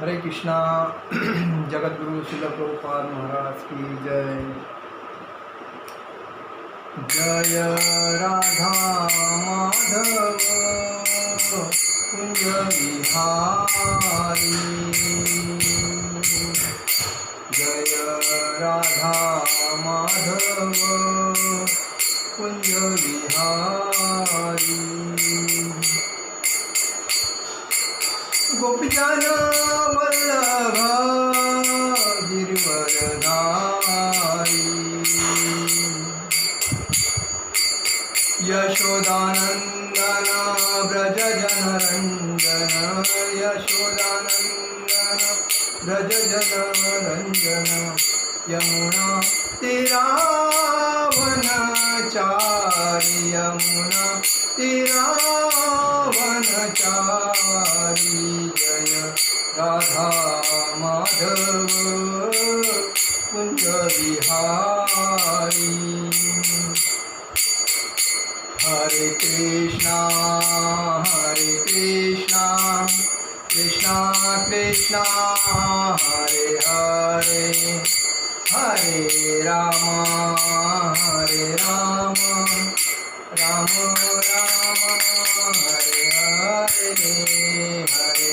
हरे कृष्णा। जगतगुरु श्रील प्रभुपाद महाराज की जय। जय राधा माधव कुंज विहारी। जय राधा माधव कुंज विहारी। गोपीजन वल्लभ गिरिवरधारी। यशोदानंदन व्रज जनरंजन। यशोदानंदन व्रज जनरंजन। यमुना तीरावनचारी। यमुना तीरावनचारी। जय राधा माधव कुंज विहारी। हरे कृष्णा कृष्णा कृष्णा हरे हरे। हरे राम राम राम हरे हरे। हरे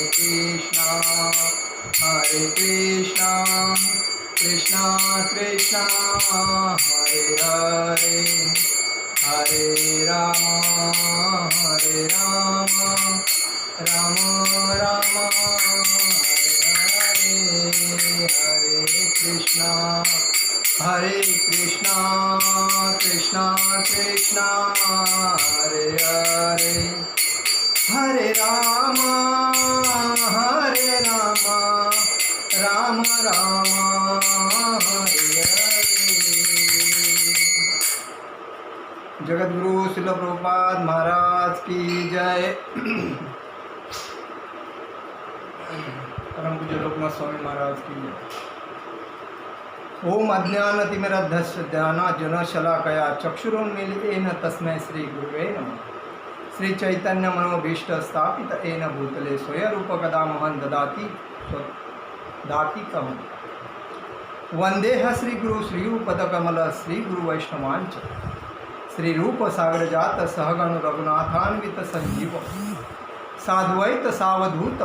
कृष्णा कृष्णा कृष्णा हरे हरे। हरे राम राम राम हरे हरे। हरे कृष्णा कृष्णा कृष्णा हरे हरे। हरे राम राम राम हरे हरे। जगतगुरु श्रील प्रभुपाद महाराज की जय। परम पूज्य लोकनाथ स्वामी महाराज की जय। ओम अज्ञानतिमिरद्धस्य ज्ञानांजनशलाकया चक्षुरुन्मीलितेन तस्मै श्री गुरुवे नमः। श्री चैतन्य मनोभीष्ट स्थापित येन भूतले स्वयरूपकदा महं ददाति कम। वंदेह श्री गुरु श्रीयुपदकमल श्री गुरु वैष्णवांच श्री रूप सागर जात सहगण रघुनाथान्वित संजीव साद्वैत सावधूत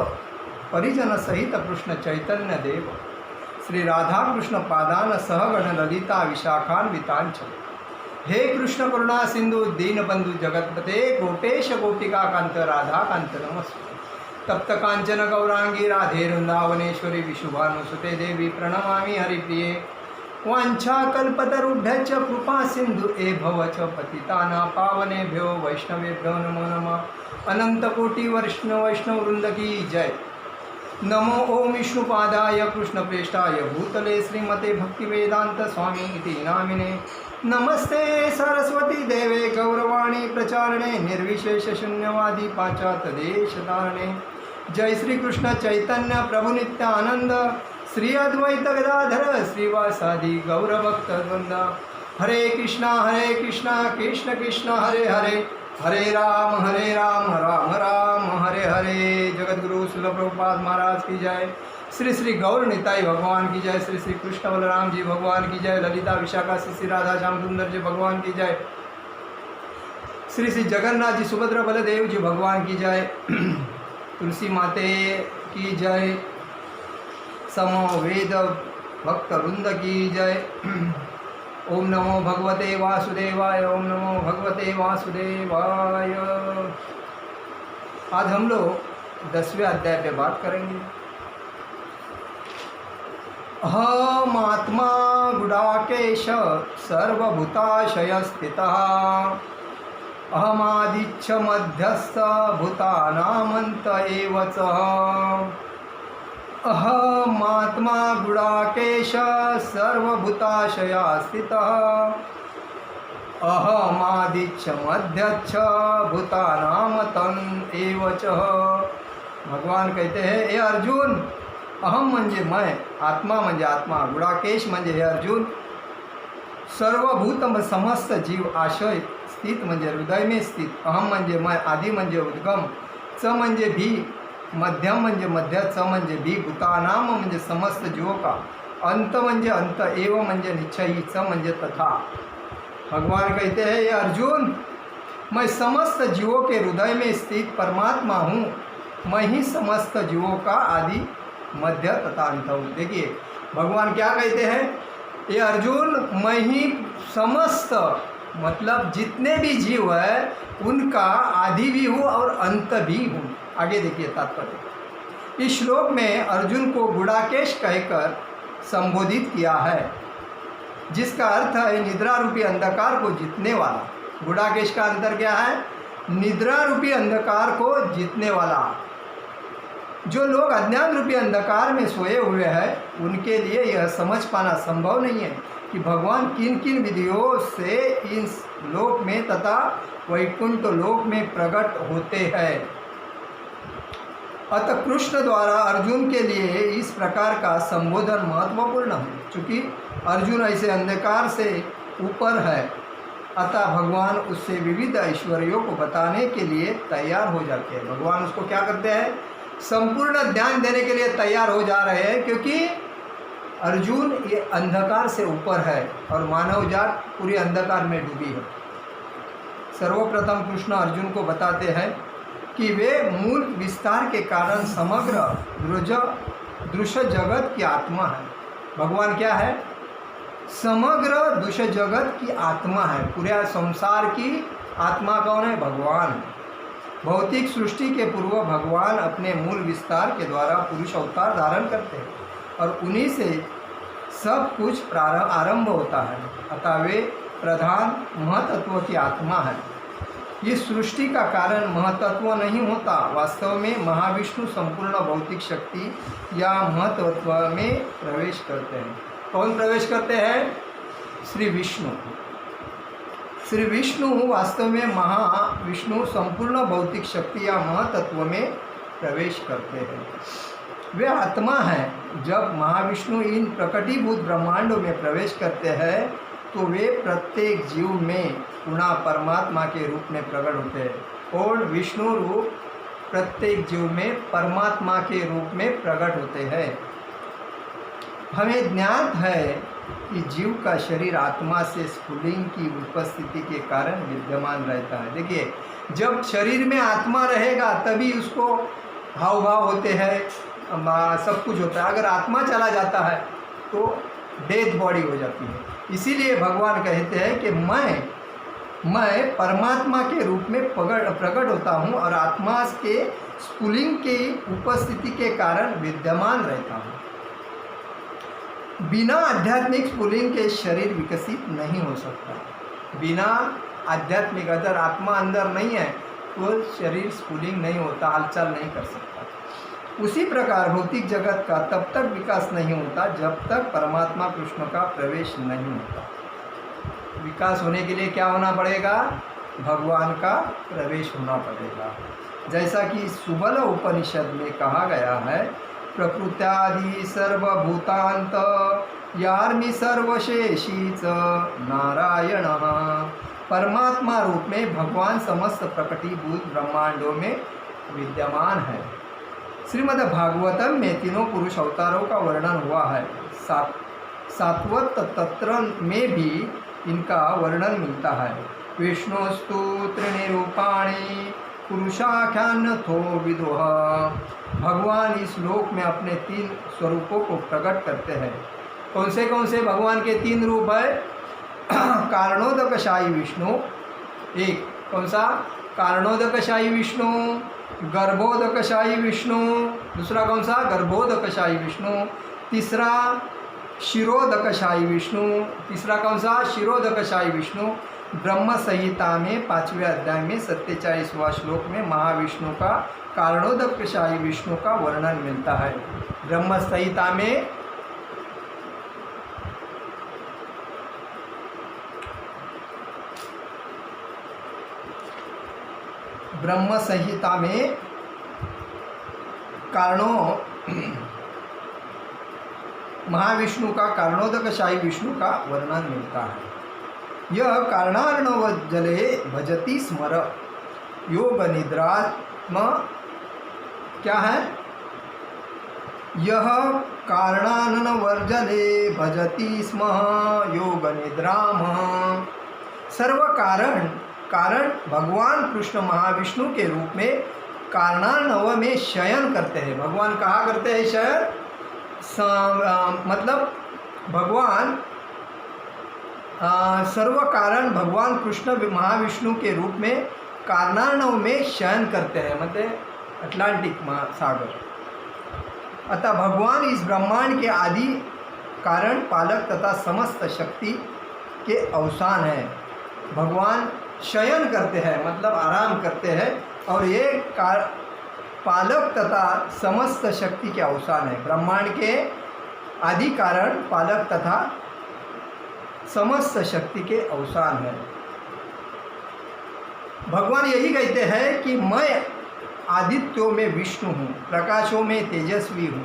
परिजन सहित कृष्ण चैतन्य देव श्री राधा कृष्ण पादान सहगण ललिता विशाखान्वितांच। हे कृष्ण करुणा सिंधु दीनबंधु जगतपते गोपेश गोपिका कांत राधा कांत नमस्ते। तप्त कांचन गौरांगी राधे वृंदावनेश्वरी विशुभानुसुते देवी प्रणमामि हरिप्रिये। वाञ्छाकल्पतरुभ्यश्च कृपा सिंधु भवच पतितानां पावनेभ्यो वैष्णवेभ्यो नमो नमः। अनंतकोटि वैष्णववृंद की जय। नमो ओम विष्णुपादाय कृष्णप्रेष्ठाय भूतले श्रीमते भक्तिवेदांत स्वामी इति नामिने। नमस्ते सरस्वती देवे गौरवाणी प्रचारणे निर्विशेष शून्यवादी पाश्चात्य देशधारणे। जय श्री कृष्ण चैतन्य प्रभु नित्यानंद श्री अद्वैत गदाधर श्रीवासादि गौरभक्तवृंद। हरे कृष्णा कृष्ण कृष्ण हरे हरे। हरे राम राम राम हरे हरे। जगतगुरु श्रील प्रभुपाद महाराज की जय। श्री श्री गौर निताई भगवान की जय। श्री श्री कृष्ण बलराम जी भगवान की जय। ललिता विशाखा श्री राधा श्याम सुंदर जी भगवान की जय। श्री श्री जगन्नाथ जी सुभद्रा बलदेव जी भगवान की जय। तुलसी माते की जय। समवेद भक्त वृंद की जय। ओम नमो भगवते वासुदेवाय। ओम नमो भगवते वासुदेवाय। आज हम लोग 10वें अध्याय पे बात करेंगे। अहमात्मा गुडाकेश सर्वभूताशय स्थितः। अहमादिच्छ मध्यस्थ भूतानामंत एव च। अहमात्मा गुडाकेश सर्वभूताशया स्थितः। अहमादिच्छ मध्यच्छ भूतानामतं एव च। भगवान कहते हैं, हे अर्जुन, अहम म्हणजे मैं, आत्मा म्हणजे आत्मा, गुडाकेश म्हणजे हे अर्जुन, सर्वभूत समस्त जीव आशय स्थित म्हणजे हृदय में स्थित, अहम म्हणजे मैं, आदि म्हणजे उद्गम, च म्हणजे भी, मध्यम म्हणजे मध्य, च म्हणजे भी, भूतानाम म्हणजे समस्त जीवों का, अंत म्हणजे अंत, एव म्हणजे निश्चयी, च म्हणजे तथा। भगवान कहते हैं, ये अर्जुन, मैं समस्त जीवों के हृदय में स्थित परमात्मा हूँ, मैं ही समस्त जीवों का आदि मध्य तथा अंत हूँ। देखिए भगवान क्या कहते हैं, ये अर्जुन, मैं ही समस्त मतलब जितने भी जीव है उनका आदि भी हूँ और अंत भी हूँ। आगे देखिए तात्पर्य। इस श्लोक में अर्जुन को गुड़ाकेश कहकर संबोधित किया है, जिसका अर्थ है निद्रा रूपी अंधकार को जीतने वाला। गुड़ाकेश का अंतर क्या है? निद्रा रूपी अंधकार को जीतने वाला। जो लोग अज्ञान रूपी अंधकार में सोए हुए हैं उनके लिए यह समझ पाना संभव नहीं है कि भगवान किन किन विधियों से इस लोक में तथा वैकुंठ लोक में प्रकट होते हैं। अतः कृष्ण द्वारा अर्जुन के लिए इस प्रकार का संबोधन महत्वपूर्ण है। चूँकि अर्जुन ऐसे अंधकार से ऊपर है, अतः भगवान उससे विविध ऐश्वर्यों को बताने के लिए तैयार हो जाते हैं। भगवान उसको क्या करते हैं? संपूर्ण ज्ञान देने के लिए तैयार हो जा रहे हैं, क्योंकि अर्जुन ये अंधकार से ऊपर है और मानव जात पूरी अंधकार में डूबी है। सर्वप्रथम कृष्ण अर्जुन को बताते हैं कि वे मूल विस्तार के कारण समग्र दृश्य जगत की आत्मा है। भगवान क्या है? समग्र दृश्य जगत की आत्मा है। पूरे संसार की आत्मा कौन है? भगवान। भौतिक सृष्टि के पूर्व भगवान अपने मूल विस्तार के द्वारा पुरुष अवतार धारण करते हैं और उन्हीं से सब कुछ आरंभ होता है। अतः वे प्रधान महतत्व की आत्मा है। इस सृष्टि का कारण महतत्व नहीं होता। वास्तव में महाविष्णु संपूर्ण भौतिक शक्ति या महतत्व में प्रवेश करते हैं। कौन प्रवेश करते हैं? श्री विष्णु। श्री विष्णु वास्तव में महाविष्णु संपूर्ण भौतिक शक्ति या महतत्व में प्रवेश करते हैं। वे आत्मा हैं। जब महाविष्णु इन प्रकटीभूत ब्रह्मांडों में प्रवेश करते हैं तो वे प्रत्येक जीव में पुनः परमात्मा के रूप में प्रकट होते हैं और विष्णु रूप प्रत्येक जीव में परमात्मा के रूप में प्रकट होते हैं। हमें ज्ञात है कि जीव का शरीर आत्मा से स्फुलिंग की उपस्थिति के कारण विद्यमान रहता है। देखिए, जब शरीर में आत्मा रहेगा तभी उसको हाव भाव होते हैं, सब कुछ होता है। अगर आत्मा चला जाता है तो डेथ बॉडी हो जाती है। इसीलिए भगवान कहते हैं कि मैं परमात्मा के रूप में प्रकट होता हूँ और आत्मा के स्फुलिंग की उपस्थिति के कारण विद्यमान रहता हूँ। बिना आध्यात्मिक स्फुलिंग के शरीर विकसित नहीं हो सकता। बिना आध्यात्मिक, अगर आत्मा अंदर नहीं है तो शरीर स्फुलिंग नहीं होता, हलचल नहीं कर सकता। उसी प्रकार भौतिक जगत का तब तक विकास नहीं होता जब तक परमात्मा कृष्ण का प्रवेश नहीं होता। विकास होने के लिए क्या होना पड़ेगा? भगवान का प्रवेश होना पड़ेगा। जैसा कि सुबल उपनिषद में कहा गया है, प्रकृत्यादि सर्वभूतांत यार्मि सर्वशेषीच नारायण। परमात्मा रूप में भगवान समस्त प्रकटीभूत ब्रह्मांडों में विद्यमान है। श्रीमद् भागवतम में तीनों पुरुष अवतारों का वर्णन हुआ है। सात्वत तत्र में भी इनका वर्णन मिलता है। विष्णुस्तु त्रिनिरूपाणि पुरुषाख्यान्यथो विदुः। भगवान इस लोक में अपने 3 स्वरूपों को प्रकट करते हैं। कौन से भगवान के 3 रूप है? कारणोदकशायी विष्णु एक, कौन सा? कारणोदकशायी विष्णु। गर्भोदकशायी विष्णु दूसरा, कौन सा? गर्भोदकशायी विष्णु। तीसरा शिरोदकशायी विष्णु। तीसरा कौन सा? शिरोदकशायी विष्णु। ब्रह्म संहिता में 5वें अध्याय में 47वां श्लोक में महाविष्णु का कारणोदकशायी विष्णु का वर्णन मिलता है। ब्रह्म संहिता में महाविष्णु का कारणोदकशायी विष्णु का वर्णन मिलता है। यह कारणार्णव जले भजति स्मर योग निद्रात्म क्या है? यह कारणानवर्जले भजति स्म योग निद्राम। सर्व कारण भगवान कृष्ण महाविष्णु के रूप में कारणानव में शयन करते हैं। भगवान कहाँ करते हैं शयन? मतलब भगवान सर्व कारण भगवान कृष्ण महाविष्णु के रूप में कारणानव में शयन करते हैं, मतलब अटलांटिक सागर। अतः भगवान इस ब्रह्मांड के आदि कारण पालक तथा समस्त शक्ति के अवसान है। भगवान शयन करते हैं मतलब आराम करते हैं, और ये पालक तथा समस्त शक्ति के अवसान है। ब्रह्मांड के आदि कारण पालक तथा समस्त शक्ति के अवसान है। भगवान यही कहते हैं कि मैं आदित्यों में विष्णु हूँ, प्रकाशों में तेजस्वी हूँ,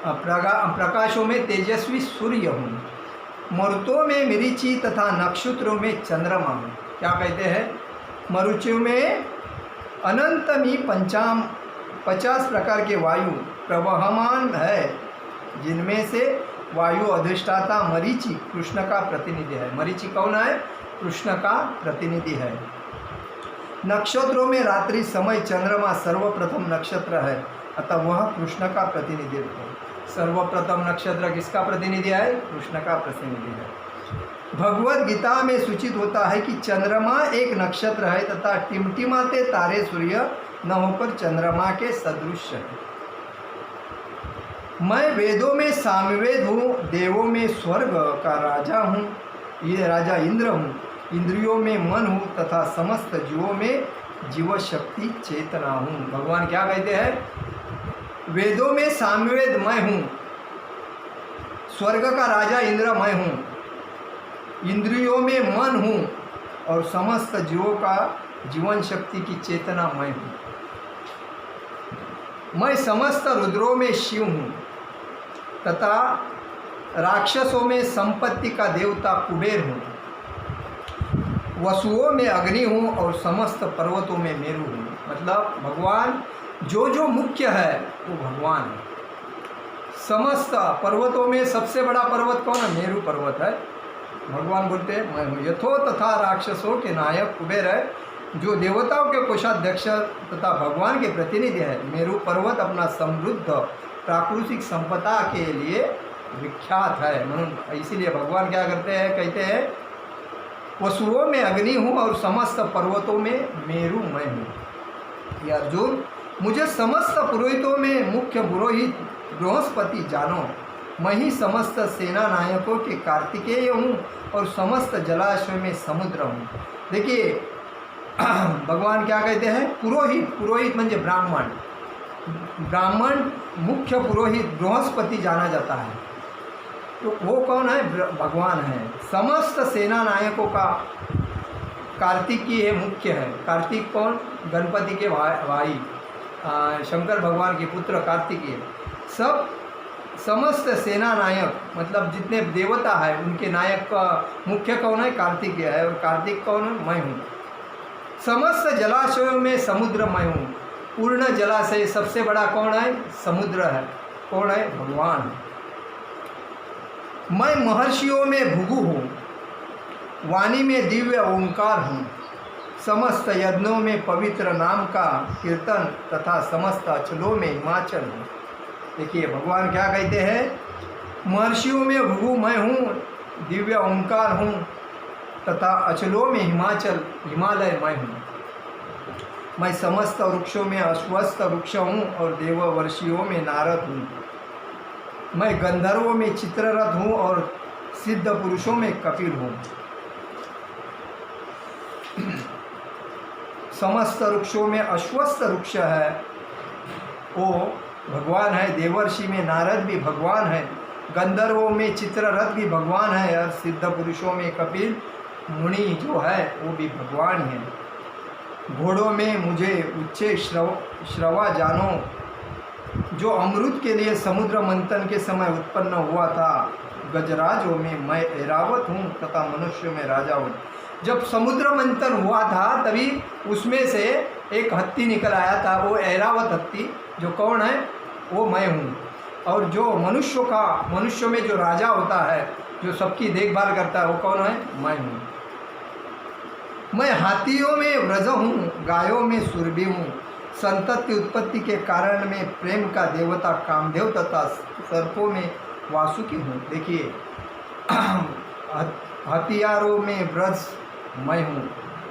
प्रकाशों में तेजस्वी सूर्य हूँ, मरुतों में मरीचि तथा नक्षत्रों में चंद्रमा हूँ। क्या कहते हैं? मरुचियों में अनंतमी 50 प्रकार के वायु प्रवहमान है, जिनमें से वायु अधिष्ठाता मरीचि कृष्ण का प्रतिनिधि है। मरीचि कौन है? कृष्ण का प्रतिनिधि है। नक्षत्रों में रात्रि समय चंद्रमा सर्वप्रथम नक्षत्र है, अतः वह कृष्ण का प्रतिनिधित्व है। सर्वप्रथम नक्षत्र किसका प्रतिनिधि है? कृष्ण का प्रतिनिधि है। भगवद गीता में सूचित होता है कि चंद्रमा एक नक्षत्र है तथा टिमटिमाते तारे सूर्य न होकर चंद्रमा के सदृश है। मैं वेदों में सामवेद हूँ, देवों में स्वर्ग का राजा हूँ, ये राजा इंद्र हूँ, इंद्रियों में मन हूँ तथा समस्त जीवों में जीव शक्ति चेतना हूँ। भगवान क्या कहते हैं? वेदों में सामवेद मैं हूँ, स्वर्ग का राजा इंद्र मैं हूँ, इंद्रियों में मन हूँ और समस्त जीवों का जीवन शक्ति की चेतना मैं हूँ। मैं समस्त रुद्रों में शिव हूँ तथा राक्षसों में संपत्ति का देवता कुबेर हूँ, वसुओं में अग्नि हूँ और समस्त पर्वतों में मेरु हूँ। मतलब भगवान जो मुख्य है वो भगवान है। समस्त पर्वतों में सबसे बड़ा पर्वत कौन है? मेरु पर्वत है। भगवान बोलते हैं मैं हूँ। यथो तथा राक्षसों के नायक कुबेर है, जो देवताओं के कोषाध्यक्ष तथा भगवान के प्रतिनिधि है। मेरु पर्वत अपना समृद्ध प्राकृतिक संपदा के लिए विख्यात है। म्हणून इसीलिए भगवान क्या करते हैं? कहते हैं वसुओं में अग्नि हूँ और समस्त पर्वतों में मेरु मैं हूँ। ये अर्जुन, मुझे समस्त पुरोहितों में मुख्य पुरोहित बृहस्पति जानो। मैं ही समस्त सेना नायकों के कार्तिकेय हूँ और समस्त जलाशय में समुद्र हूँ। देखिए भगवान क्या कहते हैं? पुरोहित म्हणजे ब्राह्मण मुख्य पुरोहित बृहस्पति जाना जाता है। तो वो कौन है? भगवान है। समस्त सेना नायकों का कार्तिकीय मुख्य है। कार्तिक कौन? गणपति के भाई शंकर भगवान के पुत्र कार्तिकेय। सब समस्त सेना नायक मतलब जितने देवता है उनके नायक का मुख्य कौन है? कार्तिकेय है। और कार्तिक कौन है? मैं हूँ। समस्त जलाशयों में समुद्र मैं हूँ। पूर्ण जलाशय सबसे बड़ा कौन है? समुद्र है। कौन है? भगवान। मैं महर्षियों में भृगु हूँ, वाणी में दिव्य ओंकार हूँ, समस्त यज्ञों में पवित्र नाम का कीर्तन तथा समस्त अचलों में हिमाचल हूँ। देखिए भगवान क्या कहते हैं? महर्षियों में भृगु मैं हूँ, दिव्य ओंकार हूँ तथा अचलों में हिमालय मैं हूँ। मैं समस्त वृक्षों में अश्वत्थ वृक्ष हूँ और देववर्षियों में नारद हूँ। मैं गंधर्वों में चित्ररथ हूँ और सिद्ध पुरुषों में कपिल हूँ। समस्त वृक्षों में अश्वत्थ वृक्ष है वो भगवान है। देवर्षि में नारद भी भगवान है। गंधर्वों में चित्ररथ भी भगवान है और सिद्ध पुरुषों में कपिल मुनि जो है वो भी भगवान है। घोड़ों में मुझे उच्चे श्रवा जानो, जो अमृत के लिए समुद्र मंथन के समय उत्पन्न हुआ था। गजराजों में मैं ऐरावत हूँ तथा मनुष्यों में राजा हूँ। जब समुद्र मंथन हुआ था तभी उसमें से एक हत्ती निकल आया था, वो ऐरावत हत्ती जो कौन है, वो मैं हूँ। और जो मनुष्य में जो राजा होता है, जो सबकी देखभाल करता है, वो कौन है, मैं हूँ। मैं हाथियों में व्रज हूँ, गायों में सुरभि हूँ, संतति उत्पत्ति के कारण में प्रेम का देवता कामदेव तथा सर्पों में वासुकी हूँ। देखिए, हथियारों में व्रज मैं हूँ,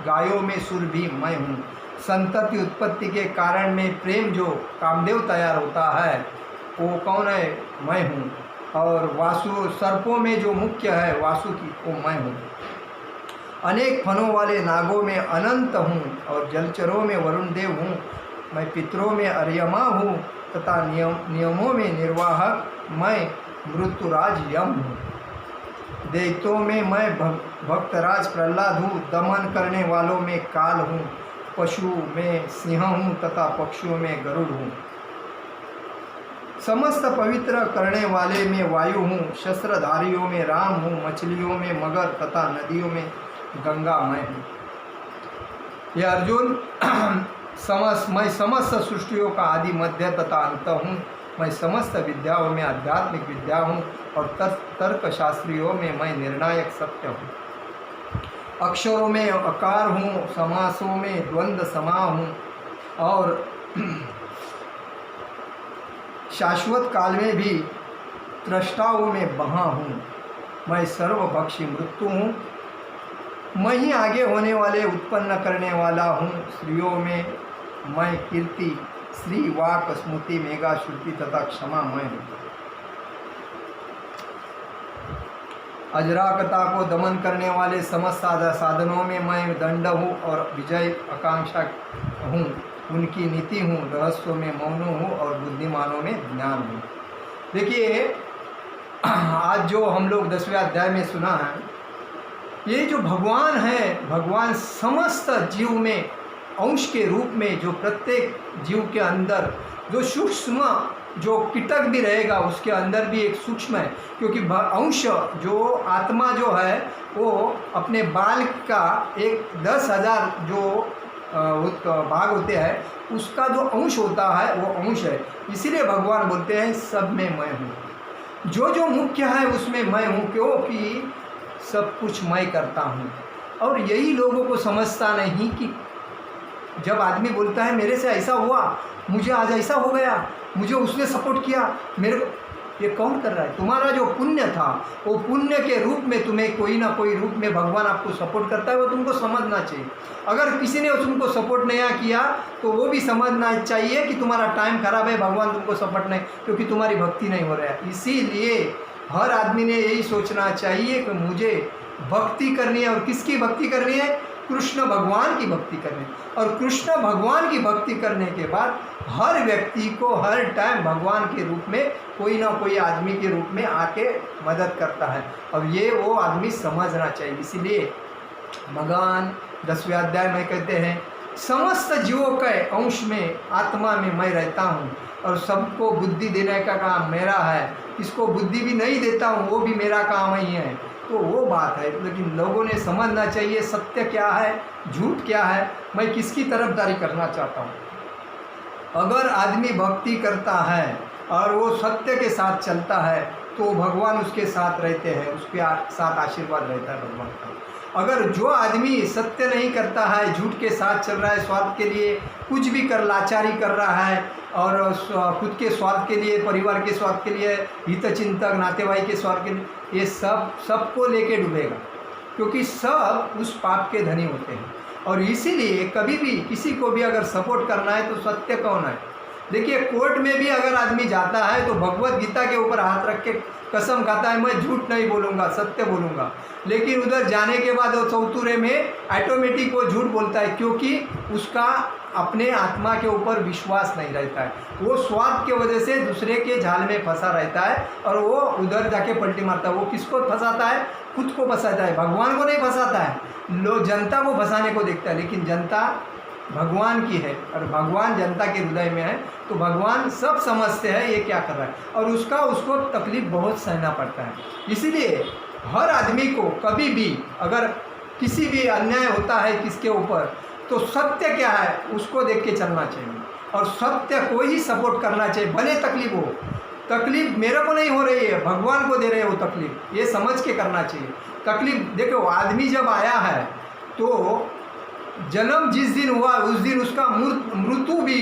गायों में सुरभि मैं हूँ, संतति उत्पत्ति के कारण में प्रेम जो कामदेव तैयार होता है, वो कौन है, मैं हूँ। और वासु सर्पों में जो मुख्य है वासुकी, वो मैं हूँ। अनेक फनों वाले नागों में अनंत हूँ और जलचरों में वरुण देव हूँ। मैं पितरों में अर्यमा हूँ तथा नियमों में निर्वाहक मैं मृत्युराज यम हूँ। दैत्यों में मैं भक्तराज प्रहलाद हूँ, दमन करने वालों में काल हूँ, पशु में सिंह हूँ तथा पक्षियों में गरुड़ हूँ। समस्त पवित्र करने वाले में वायु हूँ, शस्त्रधारियों में राम हूँ, मछलियों में मगर तथा नदियों में गंगा मैं हूँ। ये अर्जुन, मैं समस्त सृष्टियों का आदि मध्य तथा अंत हूँ। मैं समस्त विद्याओं में आध्यात्मिक विद्या हूँ और तर्क शास्त्रियों में मैं निर्णायक सत्य हूँ। अक्षरों में अकार हूँ, समासों में द्वंद्व समा हूँ और शाश्वत काल में भी त्रष्टाओं में बहा हूँ। मैं सर्वभक्षी मृत्यु हूँ, मैं ही आगे होने वाले उत्पन्न करने वाला हूँ। स्त्रियों में मैं कीर्ति, श्री, वाक, स्मृति, मेघा, श्रुति तथा क्षमा मैं हूँ। अजराकता को दमन करने वाले समस्त साधनों में मैं दंड हूँ और विजय आकांक्षा हूँ। उनकी नीति हूँ, रहस्यों में मौन हूँ और बुद्धिमानों में ज्ञान हूँ। देखिए, आज जो हम लोग 10वें अध्याय में सुना है, ये जो भगवान है, भगवान समस्त जीव में अंश के रूप में, जो प्रत्येक जीव के अंदर जो सूक्ष्म, जो कीटक भी रहेगा उसके अंदर भी एक सूक्ष्म है, क्योंकि अंश जो आत्मा जो है वो अपने बाल का एक 10,000 जो भाग होते हैं, उसका जो अंश होता है वो अंश है। इसीलिए भगवान बोलते हैं सब में मैं हूँ। जो मुख्य है उसमें मैं हूँ, क्योंकि सब कुछ मैं करता हूँ। और यही लोगों को समझता नहीं कि जब आदमी बोलता है मेरे से ऐसा हुआ, मुझे आज ऐसा हो गया, मुझे उसने सपोर्ट किया, मेरे को, ये कौन कर रहा है? तुम्हारा जो पुण्य था, वो पुण्य के रूप में तुम्हें कोई ना कोई रूप में भगवान आपको सपोर्ट करता है, वो तुमको समझना चाहिए। अगर किसी ने तुमको सपोर्ट नहीं किया तो वो भी समझना चाहिए कि तुम्हारा टाइम खराब है, भगवान तुमको सपोर्ट नहीं, क्योंकि तुम्हारी भक्ति नहीं हो रहा है। इसीलिए हर आदमी ने यही सोचना चाहिए कि मुझे भक्ति करनी है। और किसकी भक्ति करनी है? कृष्ण भगवान की भक्ति करनी। और कृष्ण भगवान की भक्ति करने के बाद हर व्यक्ति को हर टाइम भगवान के रूप में कोई ना कोई आदमी के रूप में आके मदद करता है, और ये वो आदमी समझना चाहिए। इसीलिए भगवान 10वें अध्याय में कहते हैं समस्त जीवों के अंश में, आत्मा में मैं रहता हूँ और सबको बुद्धि देने का काम मेरा है। किसको बुद्धि भी नहीं देता हूँ, वो भी मेरा काम ही है। तो वो बात है, लेकिन लोगों ने समझना चाहिए सत्य क्या है, झूठ क्या है, मैं किसकी तरफदारी करना चाहता हूँ। अगर आदमी भक्ति करता है और वो सत्य के साथ चलता है तो भगवान उसके साथ रहते हैं, उसके साथ आशीर्वाद रहता है भगवान का। अगर जो आदमी सत्य नहीं करता है, झूठ के साथ चल रहा है, स्वार्थ के लिए कुछ भी कर लाचारी कर रहा है और खुद के स्वार्थ के लिए, परिवार के स्वार्थ के लिए, हितचिंतक नातेवाई के स्वार्थ के लिए, ये सबको लेके डूबेगा, क्योंकि सब उस पाप के धनी होते हैं। और इसीलिए कभी भी किसी को भी अगर सपोर्ट करना है तो सत्य कौन है? देखिए, कोर्ट में भी अगर आदमी जाता है तो भगवत गीता के ऊपर हाथ रख के कसम खाता है मैं झूठ नहीं बोलूँगा, सत्य बोलूँगा। लेकिन उधर जाने के बाद वो चौतुरे में ऑटोमेटिक वो झूठ बोलता है, क्योंकि उसका अपने आत्मा के ऊपर विश्वास नहीं रहता है। वो स्वार्थ के वजह से दूसरे के जाल में फंसा रहता है और वो उधर जाके पलटी मारता है। वो किसको फंसाता है? खुद को फंसाता है, भगवान को नहीं फंसाता है। लोग जनता को फंसाने को देखता है, लेकिन जनता भगवान की है और भगवान जनता के हृदय में है। तो भगवान सब समझते हैं ये क्या कर रहा है, और उसको तकलीफ बहुत सहना पड़ता है। इसीलिए हर आदमी को कभी भी अगर किसी भी अन्याय होता है किसके ऊपर, तो सत्य क्या है उसको देख के चलना चाहिए। और सत्य को ही सपोर्ट करना चाहिए, भले तकलीफ हो। तकलीफ मेरे को नहीं हो रही है, भगवान को दे रहे हो तकलीफ, ये समझ के करना चाहिए। तकलीफ देखो, आदमी जब आया है तो जन्म जिस दिन हुआ उस दिन उसका मृत्यु भी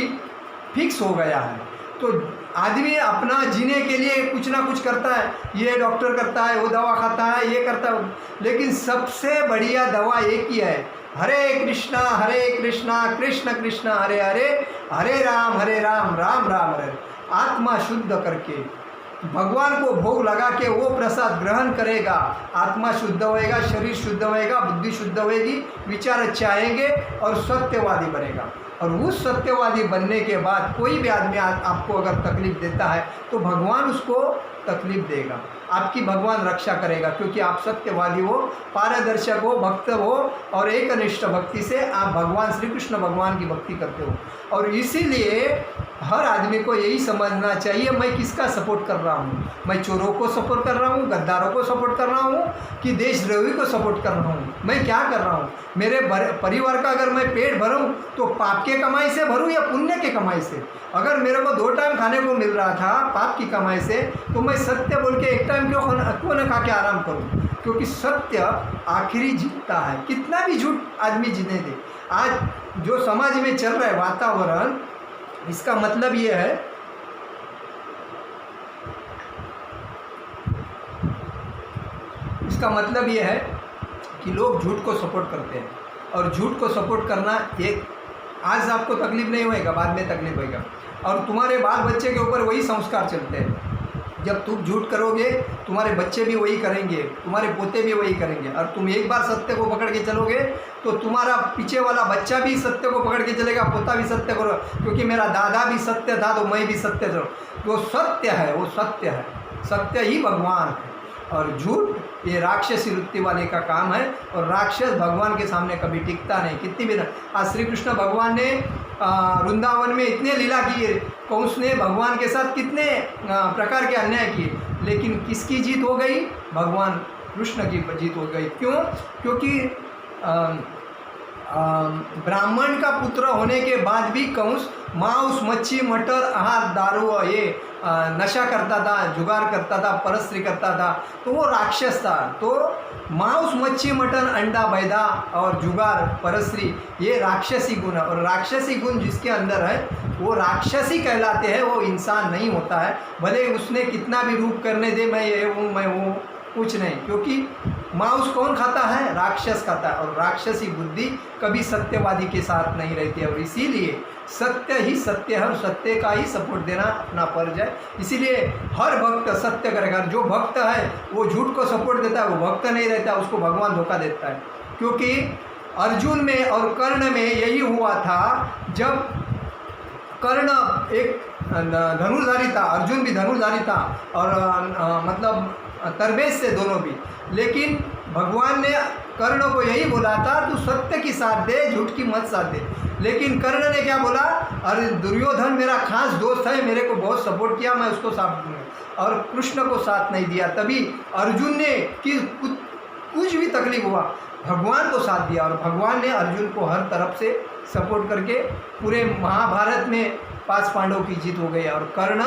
फिक्स हो गया है। तो आदमी अपना जीने के लिए कुछ ना कुछ करता है, ये डॉक्टर करता है, वो दवा खाता है, ये करता है, लेकिन सबसे बढ़िया दवा एक ही है, हरे कृष्णा कृष्ण कृष्ण हरे हरे, हरे राम राम राम हरे। आत्मा शुद्ध करके भगवान को भोग लगा के वो प्रसाद ग्रहण करेगा, आत्मा शुद्ध होएगा, शरीर शुद्ध होएगा, बुद्धि शुद्ध होएगी, विचार अच्छे आएंगे और सत्यवादी बनेगा। और उस सत्यवादी बनने के बाद कोई भी आदमी आपको अगर तकलीफ देता है तो भगवान उसको तकलीफ देगा, आपकी भगवान रक्षा करेगा, क्योंकि आप सत्यवादी हो, पारदर्शक हो, भक्त हो और एकनिष्ठ भक्ति से आप भगवान श्री कृष्ण भगवान की भक्ति करते हो। और इसीलिए हर आदमी को यही समझना चाहिए, मैं किसका सपोर्ट कर रहा हूँ, मैं चोरों को सपोर्ट कर रहा हूँ, गद्दारों को सपोर्ट कर रहा हूँ कि देशद्रोही को सपोर्ट कर रहा हूँ, मैं क्या कर रहा हूँ। मेरे परिवार का अगर मैं पेट भरूँ तो पाप के कमाई से भरूँ या पुण्य के कमाई से। अगर मेरे को 2 टाइम खाने को मिल रहा था पाप की कमाई से, तो मैं सत्य बोल के 1 टाइम क्यों न खा के आराम करूँ, क्योंकि सत्य आखिरी जीतता है, कितना भी झूठ आदमी जीने दे। आज जो समाज में चल रहा है वातावरण, इसका मतलब ये है, इसका मतलब ये है कि लोग झूठ को सपोर्ट करते हैं, और झूठ को सपोर्ट करना एक, आज आपको तकलीफ नहीं होएगा, बाद में तकलीफ होएगा, और तुम्हारे बाल बच्चे के ऊपर वही संस्कार चलते हैं। जब तुम झूठ करोगे तुम्हारे बच्चे भी वही करेंगे, तुम्हारे पोते भी वही करेंगे, और तुम एक बार सत्य को पकड़ के चलोगे तो तुम्हारा पीछे वाला बच्चा भी सत्य को पकड़ के चलेगा, पोता भी सत्य को, क्योंकि मेरा दादा भी सत्य था तो मैं भी सत्य था। वो सत्य है, वो सत्य है, सत्य ही भगवान है, और झूठ ये राक्षसी वृत्ति वाले का काम है, और राक्षस भगवान के सामने कभी टिकता नहीं। कितनी भी आज श्री कृष्ण भगवान ने वृंदावन में इतने लीला किए, कंस ने भगवान के साथ कितने प्रकार के अन्याय किए, लेकिन किसकी जीत हो गई? भगवान कृष्ण की जीत हो गई। क्यों? क्योंकि ब्राह्मण का पुत्र होने के बाद भी कंस मांस मच्छी मटर आहार दारू ये नशा करता था, जुगार करता था, परस्त्री करता था, तो वो राक्षस था। तो मांस मच्छी मटन अंडा मैदा और जुगार परस्त्री ये राक्षसी गुण है, और राक्षसी गुण जिसके अंदर है वो राक्षसी कहलाते हैं, वो इंसान नहीं होता है। भले उसने कितना भी रूप करने दे, मैं ये हूँ मैं वो, कुछ नहीं, क्योंकि मांस कौन खाता है? राक्षस खाता है, और राक्षसी बुद्धि कभी सत्यवादी के साथ नहीं रहती है। और इसीलिए सत्य ही सत्य है, और सत्य का ही सपोर्ट देना अपना फर्ज है। इसीलिए हर भक्त सत्य करेगा। जो भक्त है वो झूठ को सपोर्ट देता है, वो भक्त नहीं रहता, उसको भगवान धोखा देता है। क्योंकि अर्जुन में और कर्ण में यही हुआ था। जब कर्ण एक धनुर्धारी था, अर्जुन भी धनुर्धारी था, और मतलब तरबेज से दोनों भी, लेकिन भगवान ने कर्ण को यही बोला था तू सत्य की साथ दे, झूठ की मत साथ दे। लेकिन कर्ण ने क्या बोला? अरे दुर्योधन मेरा खास दोस्त है, मेरे को बहुत सपोर्ट किया, मैं उसको साथ दूंगा, और कृष्ण को साथ नहीं दिया। तभी अर्जुन ने कि कुछ भी तकलीफ हुआ भगवान को साथ दिया, और भगवान ने अर्जुन को हर तरफ से सपोर्ट करके पूरे महाभारत में 5 पांडवों की जीत हो गई। और कर्ण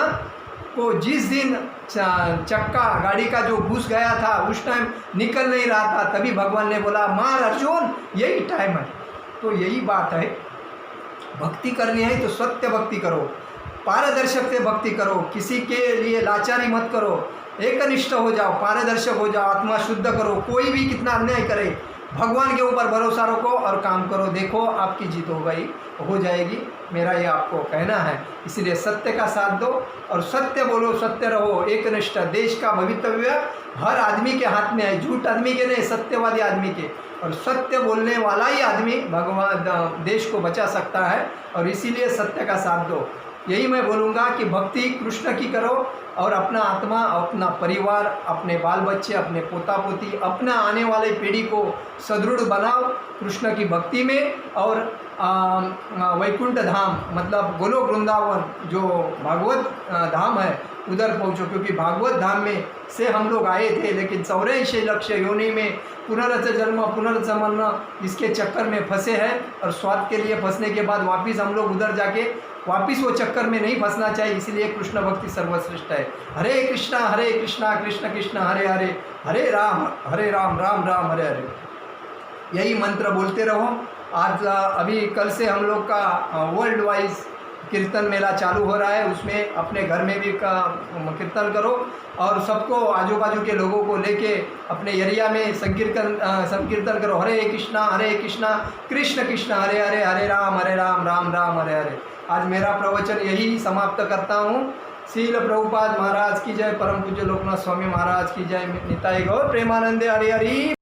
को जिस दिन चक्का गाड़ी का जो घुस गया था उस टाइम निकल नहीं रहा था, तभी भगवान ने बोला मार अर्जुन, यही टाइम है। तो यही बात है, भक्ति करनी है तो सत्य भक्ति करो, पारदर्शक से भक्ति करो, किसी के लिए लाचारी मत करो, एकनिष्ठ हो जाओ, पारदर्शक हो जाओ, आत्मा शुद्ध करो। कोई भी कितना अन्याय करे, भगवान के ऊपर भरोसा रखो और काम करो, देखो आपकी जीत हो जाएगी। मेरा ये आपको कहना है। इसलिए सत्य का साथ दो और सत्य बोलो, सत्य रहो, एकनिष्ठ। देश का भवितव्य हर आदमी के हाथ में है, झूठ आदमी के नहीं, सत्यवादी आदमी के। और सत्य बोलने वाला ही आदमी भगवान देश को बचा सकता है, और इसीलिए सत्य का साथ दो। यही मैं बोलूँगा कि भक्ति कृष्ण की करो, और अपना आत्मा, अपना परिवार, अपने बाल बच्चे, अपने पोता पोती, अपना आने वाले पीढ़ी को सदृढ़ बनाओ कृष्ण की भक्ति में। और वैकुंठ धाम मतलब गोलोक वृंदावन जो भागवत धाम है उधर पहुँचो, क्योंकि भागवत धाम में से हम लोग आए थे, लेकिन 84 लक्ष योनि में पुनर्जन्म पुनर्जन्म इसके चक्कर में फंसे हैं, और स्वाद के लिए फंसने के बाद वापिस हम लोग उधर जाके वापिस वो चक्कर में नहीं फंसना चाहिए, इसलिए कृष्ण भक्ति सर्वश्रेष्ठ है। हरे कृष्णा कृष्ण कृष्ण हरे हरे, हरे राम राम राम हरे हरे। यही मंत्र बोलते रहो। आज अभी कल से हम लोग का वर्ल्ड वाइज कीर्तन मेला चालू हो रहा है, उसमें अपने घर में भी कीर्तन करो और सबको आजू बाजू के लोगों को लेके अपने एरिया में संकीर्तन करो। हरे कृष्णा कृष्ण कृष्ण हरे हरे, हरे राम राम राम हरे हरे। आज मेरा प्रवचन यही समाप्त करता हूँ। श्रील प्रभुपाद महाराज की जय, परम पूज्य लोकनाथ स्वामी महाराज की जय, निताई गौर प्रेमानंदे हरि हरि।